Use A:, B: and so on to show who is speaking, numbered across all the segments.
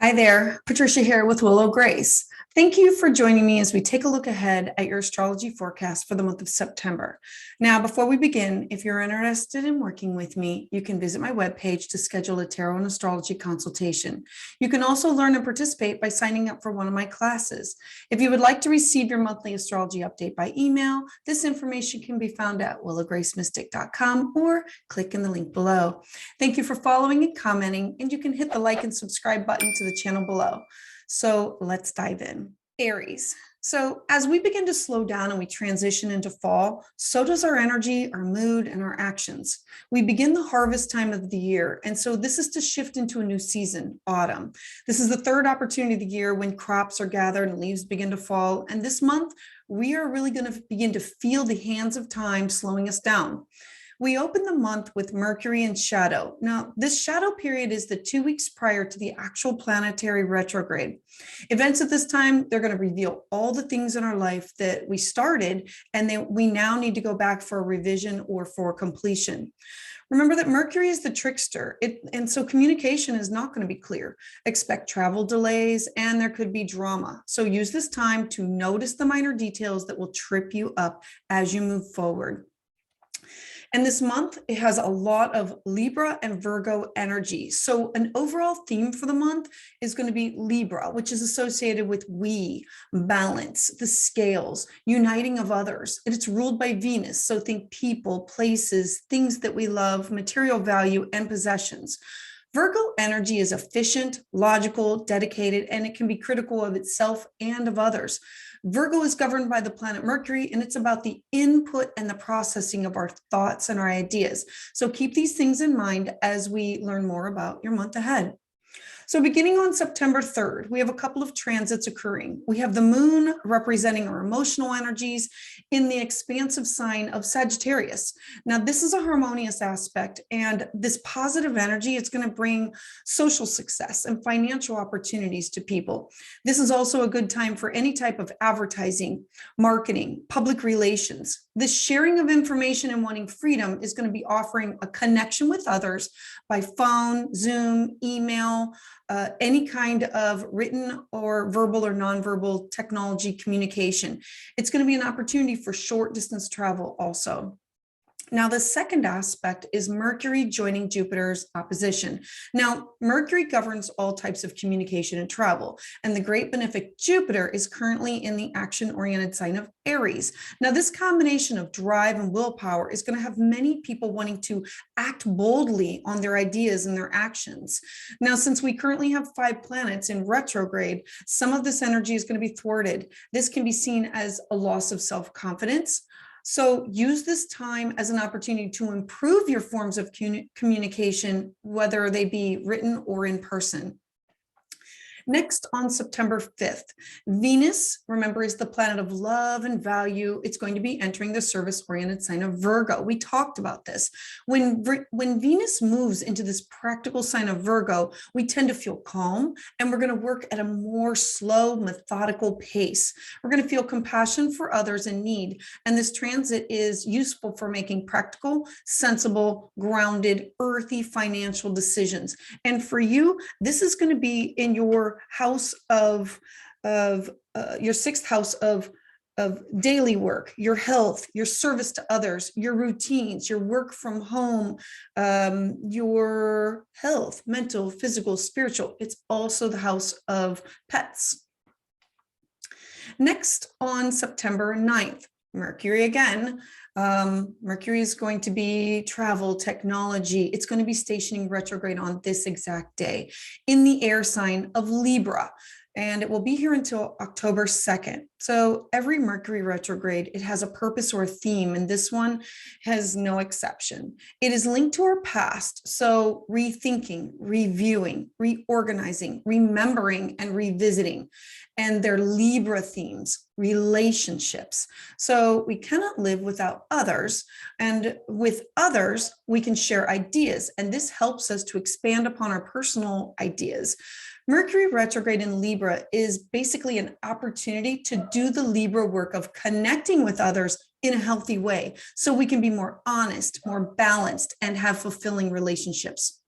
A: Hi there, Patricia here with Willow Grace. Thank you for joining me as we take a look ahead at your astrology forecast for the month of September. Now, before we begin, if you're interested in working with me, you can visit my webpage to schedule a tarot and astrology consultation. You can also learn and participate by signing up for one of my classes. If you would like to receive your monthly astrology update by email, this information can be found at willowgracemystic.com or click in the link below. Thank you for following and commenting, and you can hit the like and subscribe button to the channel below. So let's dive in. Aries. So as we begin to slow down and we transition into fall, so does our energy, our mood, and our actions. We begin the harvest time of the year. And so this is to shift into a new season, autumn. This is the third opportunity of the year when crops are gathered and leaves begin to fall. And this month, we are really going to begin to feel the hands of time slowing us down. We open the month with Mercury in shadow. Now, this shadow period is the 2 weeks prior to the actual planetary retrograde. Events at this time, they're going to reveal all the things in our life that we started, and we now need to go back for a revision or for completion. Remember that Mercury is the trickster, and so communication is not going to be clear. Expect travel delays, and there could be drama. So use this time to notice the minor details that will trip you up as you move forward. And this month, it has a lot of Libra and Virgo energy. So an overall theme for the month is going to be Libra, which is associated with balance, the scales, uniting of others. And it's ruled by Venus. So think people, places, things that we love, material value, and possessions. Virgo energy is efficient, logical, dedicated, and it can be critical of itself and of others. Virgo is governed by the planet Mercury, and it's about the input and the processing of our thoughts and our ideas. So keep these things in mind as we learn more about your month ahead. So beginning on September 3rd, we have a couple of transits occurring. We have the moon representing our emotional energies in the expansive sign of Sagittarius. Now, this is a harmonious aspect, and this positive energy, it's going to bring social success and financial opportunities to people. This is also a good time for any type of advertising, marketing, public relations. This sharing of information and wanting freedom is going to be offering a connection with others by phone, Zoom, email, any kind of written or verbal or nonverbal technology communication. It's going to be an opportunity for short distance travel also. Now, the second aspect is Mercury joining Jupiter's opposition. Now, Mercury governs all types of communication and travel, and the great benefic Jupiter is currently in the action-oriented sign of Aries. Now, this combination of drive and willpower is going to have many people wanting to act boldly on their ideas and their actions. Now, since we currently have 5 planets in retrograde, some of this energy is going to be thwarted. This can be seen as a loss of self-confidence. So use this time as an opportunity to improve your forms of communication, whether they be written or in person. Next, on September 5th, Venus, remember, is the planet of love and value. It's going to be entering the service-oriented sign of Virgo. We talked about this. When Venus moves into this practical sign of Virgo, we tend to feel calm, and we're going to work at a more slow, methodical pace. We're going to feel compassion for others in need, and this transit is useful for making practical, sensible, grounded, earthy financial decisions. And for you, this is going to be in your house of your 6th house of daily work, your health, your service to others, your routines, your work from home, your health, mental, physical, spiritual. It's also the house of pets. Next, on September 9th, Mercury again. Mercury is going to be travel, technology. It's going to be stationing retrograde on this exact day in the air sign of Libra. And it will be here until October 2nd. So every Mercury retrograde, it has a purpose or a theme, and this one has no exception. It is linked to our past, so rethinking, reviewing, reorganizing, remembering, and revisiting. And they're Libra themes, relationships. So we cannot live without others, and with others, we can share ideas, and this helps us to expand upon our personal ideas. Mercury retrograde in Libra is basically an opportunity to do the Libra work of connecting with others in a healthy way, so we can be more honest, more balanced, and have fulfilling relationships.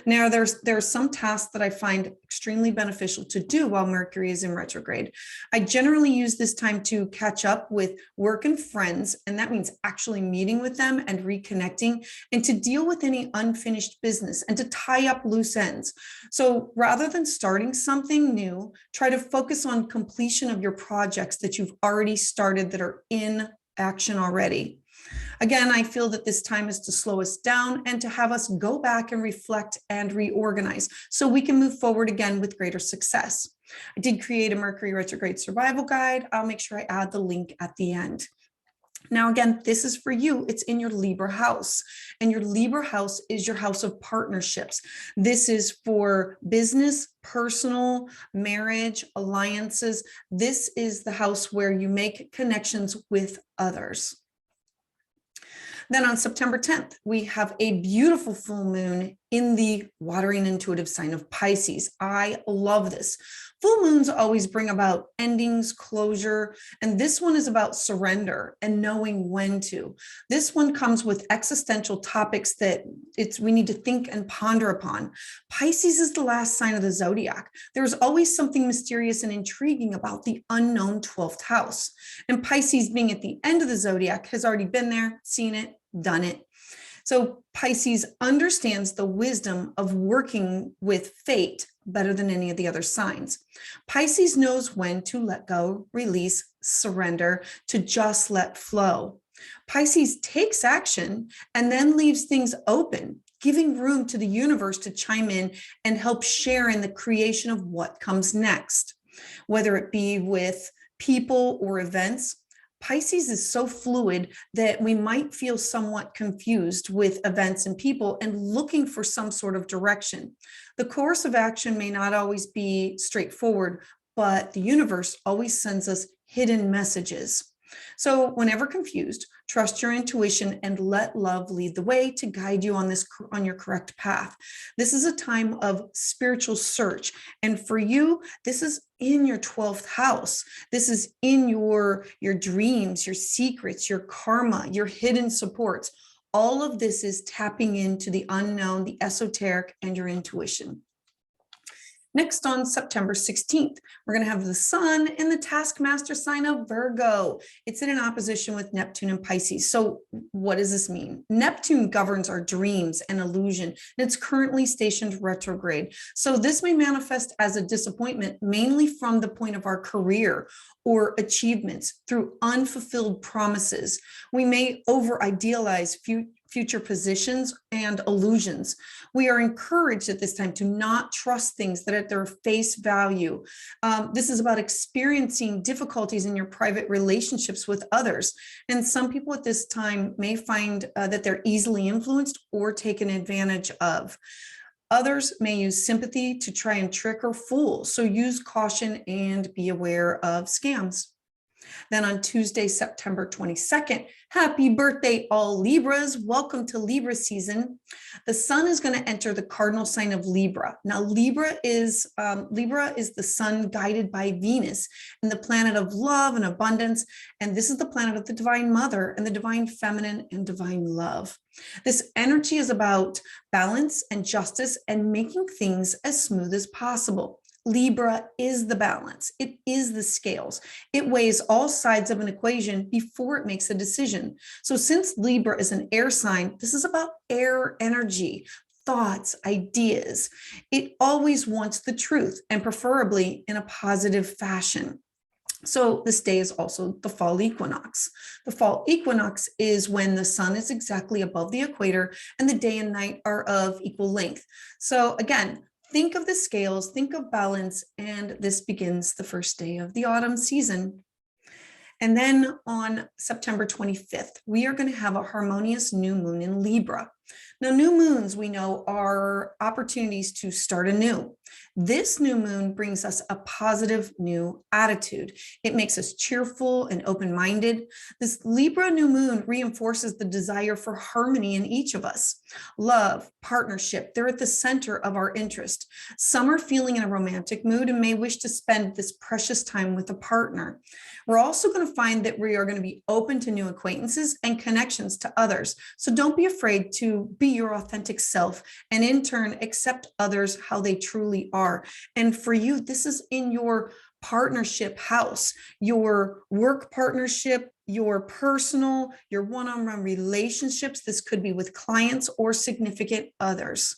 A: Now, there's some tasks that I find extremely beneficial to do while Mercury is in retrograde. I generally use this time to catch up with work and friends, and that means actually meeting with them and reconnecting, and to deal with any unfinished business and to tie up loose ends. So rather than starting something new, try to focus on completion of your projects that you've already started that are in action already. Again, I feel that this time is to slow us down and to have us go back and reflect and reorganize so we can move forward again with greater success. I did create a Mercury retrograde survival guide. I'll make sure I add the link at the end. Now, again, this is for you. It's in your Libra house, and your Libra house is your house of partnerships. This is for business, personal, marriage, alliances. This is the house where you make connections with others. Then on September 10th, we have a beautiful full moon in the watery and intuitive sign of Pisces. I love this. Full moons always bring about endings, closure, and this one is about surrender and knowing when to. This one comes with existential topics that we need to think and ponder upon. Pisces is the last sign of the zodiac. There's always something mysterious and intriguing about the unknown 12th house. And Pisces, being at the end of the zodiac, has already been there, seen it, done it. So Pisces understands the wisdom of working with fate better than any of the other signs. Pisces knows when to let go, release, surrender, to just let flow. Pisces takes action and then leaves things open, giving room to the universe to chime in and help share in the creation of what comes next, whether it be with people or events. Pisces is so fluid that we might feel somewhat confused with events and people and looking for some sort of direction. The course of action may not always be straightforward, but the universe always sends us hidden messages. So whenever confused, trust your intuition and let love lead the way to guide you on your correct path. This is a time of spiritual search. And for you, this is in your 12th house. This is in your dreams, your secrets, your karma, your hidden supports. All of this is tapping into the unknown, the esoteric, and your intuition. Next, on September 16th, we're going to have the sun in the taskmaster sign of Virgo. It's in an opposition with Neptune and Pisces. So what does this mean? Neptune governs our dreams and illusion, and it's currently stationed retrograde. So this may manifest as a disappointment, mainly from the point of our career or achievements through unfulfilled promises. We may over-idealize future positions and illusions. We are encouraged at this time to not trust things that at their face value. This is about experiencing difficulties in your private relationships with others. And some people at this time may find that they're easily influenced or taken advantage of. Others may use sympathy to try and trick or fool. So use caution and be aware of scams. Then on Tuesday, September 22nd, happy birthday, all Libras. Welcome to Libra season. The sun is going to enter the cardinal sign of Libra. Now, Libra is the sun guided by Venus and the planet of love and abundance. And this is the planet of the divine mother and the divine feminine and divine love. This energy is about balance and justice and making things as smooth as possible. Libra is the balance. It is the scales. It weighs all sides of an equation before it makes a decision. So since Libra is an air sign, this is about air energy, thoughts, ideas. It always wants the truth, and preferably in a positive fashion. So this day is also the fall equinox. The fall equinox is when the sun is exactly above the equator and the day and night are of equal length. So again, think of the scales, think of balance, and this begins the first day of the autumn season. And then on September 25th, we are going to have a harmonious new moon in Libra. Now, new moons, we know, are opportunities to start anew. This new moon brings us a positive new attitude. It makes us cheerful and open-minded. This Libra new moon reinforces the desire for harmony in each of us. Love, partnership, they're at the center of our interest. Some are feeling in a romantic mood and may wish to spend this precious time with a partner. We're also going to find that we are going to be open to new acquaintances and connections to others. So don't be afraid to to be your authentic self and in turn accept others how they truly are. And for you, this is in your partnership house, your work partnership, your personal, your one-on-one relationships. This could be with clients or significant others.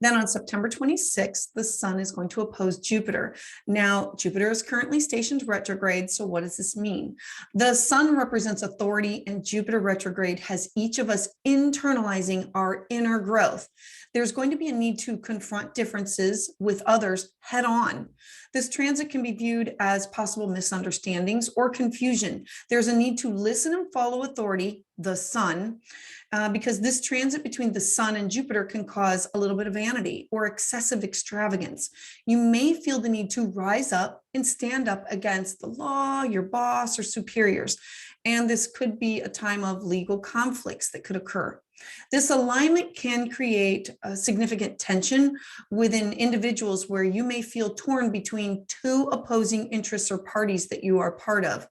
A: Then on September 26th, the sun is going to oppose Jupiter. Now, Jupiter is currently stationed retrograde. So what does this mean? The sun represents authority, and Jupiter retrograde has each of us internalizing our inner growth. There's going to be a need to confront differences with others head on. This transit can be viewed as possible misunderstandings or confusion. There's a need to listen and follow authority, the sun, because this transit between the sun and Jupiter can cause a little bit of vanity or excessive extravagance. You may feel the need to rise up and stand up against the law, your boss, or superiors. And this could be a time of legal conflicts that could occur. This alignment can create a significant tension within individuals where you may feel torn between two opposing interests or parties that you are part of.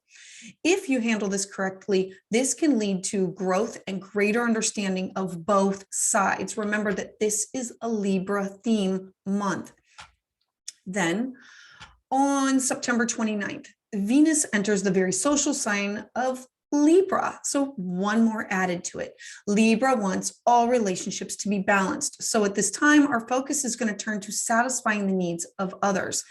A: If you handle this correctly, this can lead to growth and greater understanding of both sides. Remember that this is a Libra theme month. Then on September 29th, Venus enters the very social sign of Libra. So one more added to it. Libra wants all relationships to be balanced. So at this time, our focus is going to turn to satisfying the needs of others.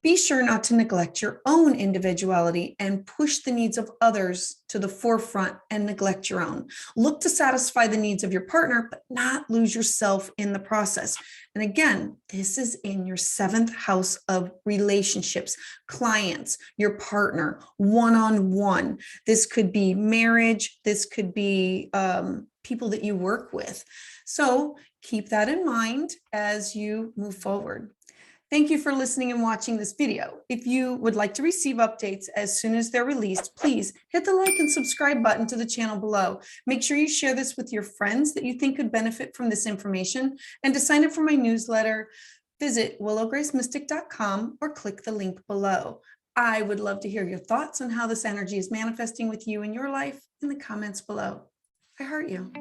A: Be sure not to neglect your own individuality and push the needs of others to the forefront and neglect your own. Look to satisfy the needs of your partner, but not lose yourself in the process. And again, this is in your 7th house of relationships, clients, your partner, one-on-one. This could be marriage. This could be people that you work with. So keep that in mind as you move forward. Thank you for listening and watching this video. If you would like to receive updates as soon as they're released, please hit the like and subscribe button to the channel below. Make sure you share this with your friends that you think could benefit from this information. And to sign up for my newsletter, visit willowgracemystic.com or click the link below. I would love to hear your thoughts on how this energy is manifesting with you in your life in the comments below. I heart you.